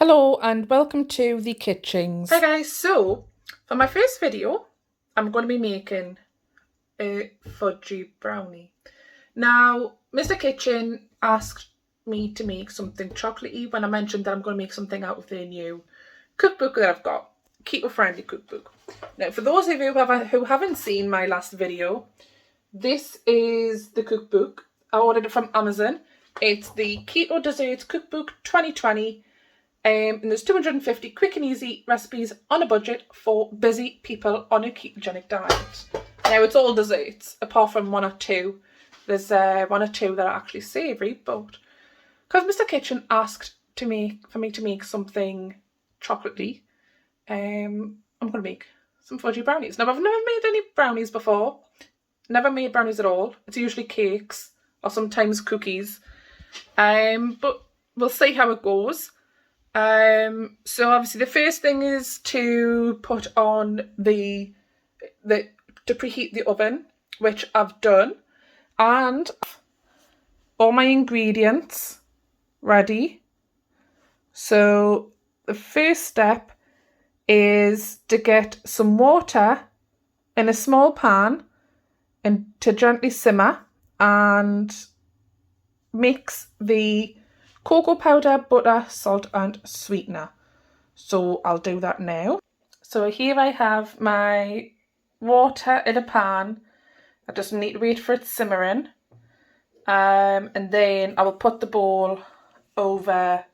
Hello and welcome to the kitchens. Hi guys, so for my first video I'm going to be making a fudgy brownie. Now Mr. Kitchen asked me to make something chocolatey when I mentioned that I'm going to make something out of their new cookbook that I've got, keto-friendly cookbook. Now for those of you who haven't seen my last video, this is the cookbook. I ordered it from Amazon. It's the Keto Desserts Cookbook 2020. And there's 250 quick and easy recipes on a budget for busy people on a ketogenic diet. Now it's all desserts, apart from one or two. There's one or two that are actually savoury, but because Mr. Kitchen asked for me to make something chocolatey, I'm going to make some fudgy brownies. Now I've never made any brownies before. Never made brownies at all. It's usually cakes or sometimes cookies. But we'll see how it goes. So obviously the first thing is to put on to preheat the oven, which I've done, and all my ingredients ready. So the first step is to get some water in a small pan and to gently simmer and mix the cocoa powder, butter, salt and sweetener. So I'll do that now. So here I have my water in a pan. I just need to wait for it simmering. And then I will put the bowl over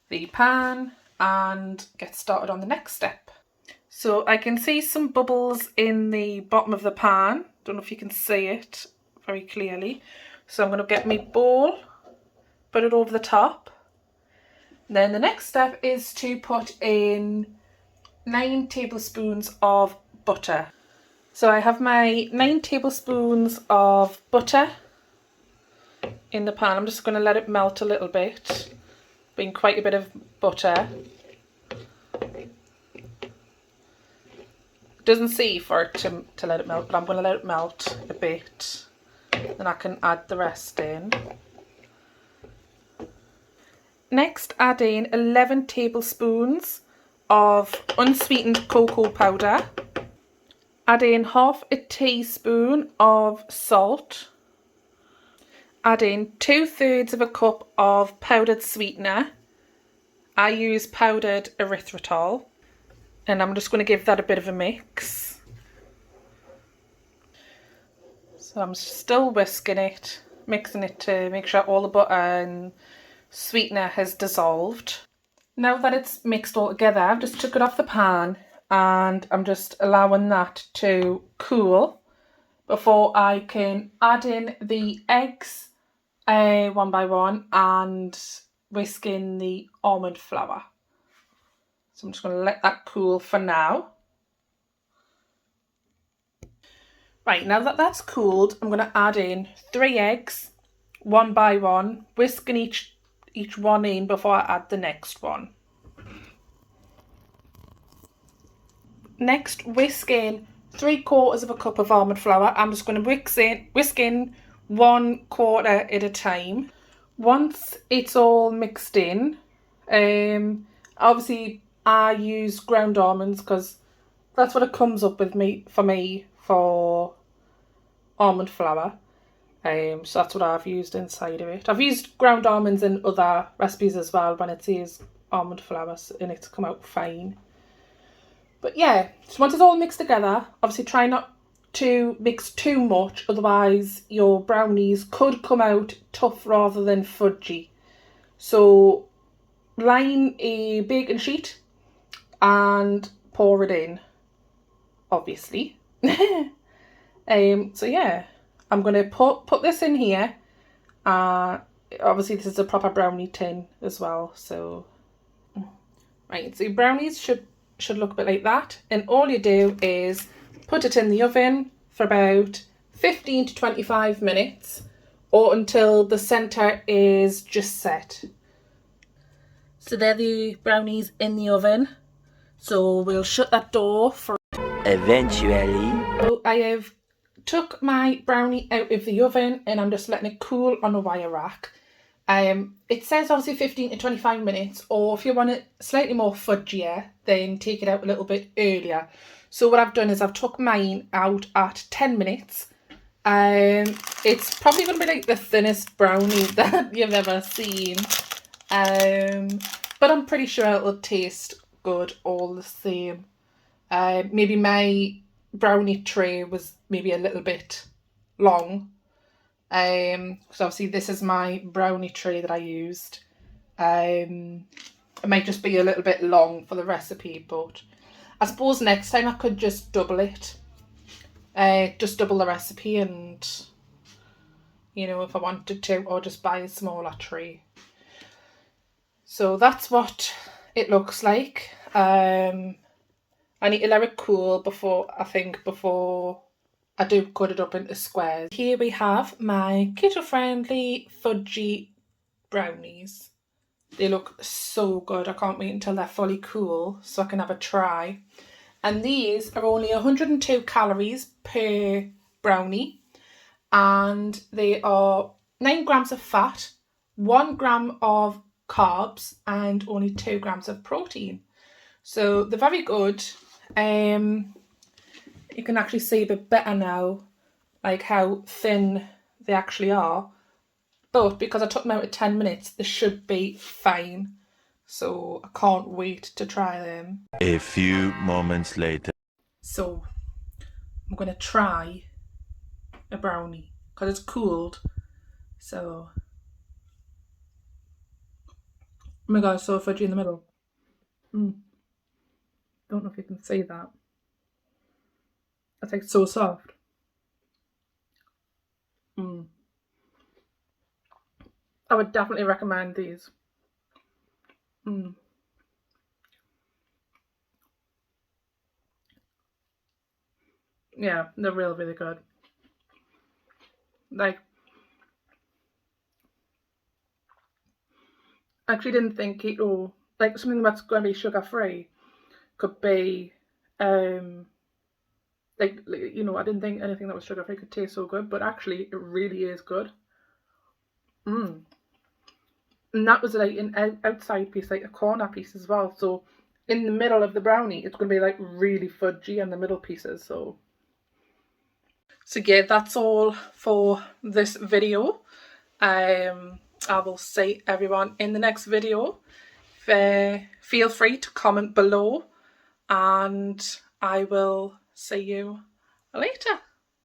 the pan and get started on the next step. So I can see some bubbles in the bottom of the pan. Don't know if you can see it very clearly. So I'm going to get my bowl, put it over the top. Then the next step is to put in 9 tablespoons of butter. So I have my 9 tablespoons of butter in the pan. I'm just going to let it melt a little bit, being quite a bit of butter. It doesn't say for it to let it melt, but I'm going to let it melt a bit. Then I can add the rest in. Next, add in 11 tablespoons of unsweetened cocoa powder. Add in half a teaspoon of salt. Add in 2/3 of a cup of powdered sweetener. I use powdered erythritol. And I'm just going to give that a bit of a mix. So I'm still whisking it, mixing it to make sure all the butter and sweetener has dissolved. Now that it's mixed all together, I've just took it off the pan and I'm just allowing that to cool before I can add in the eggs one by one and whisk in the almond flour. So I'm just going to let that cool for now. Right, now that that's cooled, I'm going to add in 3 eggs one by one, whisking each one in before I add the next one. Next, whisk in 3/4 of a cup of almond flour. I'm just going to whisk in 1/4 at a time. Once it's all mixed in, obviously I use ground almonds because that's what it comes up with for almond flour. So that's what I've used inside of it. I've used ground almonds in other recipes as well when it says almond flour and it's come out fine. But yeah, so once it's all mixed together, obviously try not to mix too much, otherwise your brownies could come out tough rather than fudgy. So line a baking sheet and pour it in, obviously. So yeah, I'm going to put this in here. Obviously this is a proper brownie tin as well. So right, so your brownies should look a bit like that. And all you do is put it in the oven for about 15 to 25 minutes or until the centre is just set. So they're the brownies in the oven. So we'll shut that door for eventually. So I have took my brownie out of the oven and I'm just letting it cool on a wire rack. It says obviously 15 to 25 minutes, or if you want it slightly more fudgier, then take it out a little bit earlier. So what I've done is I've took mine out at 10 minutes. It's probably going to be like the thinnest brownie that you've ever seen. But I'm pretty sure it'll taste good all the same. Maybe my brownie tray was maybe a little bit long. Because obviously this is my brownie tray that I used. It might just be a little bit long for the recipe, but I suppose next time I could just double it. Just double the recipe, and you know, if I wanted to, or just buy a smaller tray. So that's what it looks like. I need to let it cool before I do cut it up into squares. Here we have my keto-friendly fudgy brownies. They look so good. I can't wait until they're fully cool so I can have a try. And these are only 102 calories per brownie. And they are 9 grams of fat, 1 gram of carbs, and only 2 grams of protein. So they're very good. You can actually see a bit better now, like how thin they actually are. But because I took them out at 10 minutes, they should be fine. So I can't wait to try them. A few moments later. So I'm going to try a brownie because it's cooled. So, oh my god, it's so fudgy in the middle. Don't know if you can see that. It's like so soft. I would definitely recommend these. Yeah, they're really good. Like, I actually didn't think keto, like something that's going to be sugar free, could be, like, you know, I didn't think anything that was sugar free could taste so good, but actually it really is good. And that was like an outside piece, like a corner piece as well. So in the middle of the brownie, it's going to be like really fudgy and the middle pieces. So yeah, that's all for this video. I will see everyone in the next video. Feel free to comment below, and I will see you later.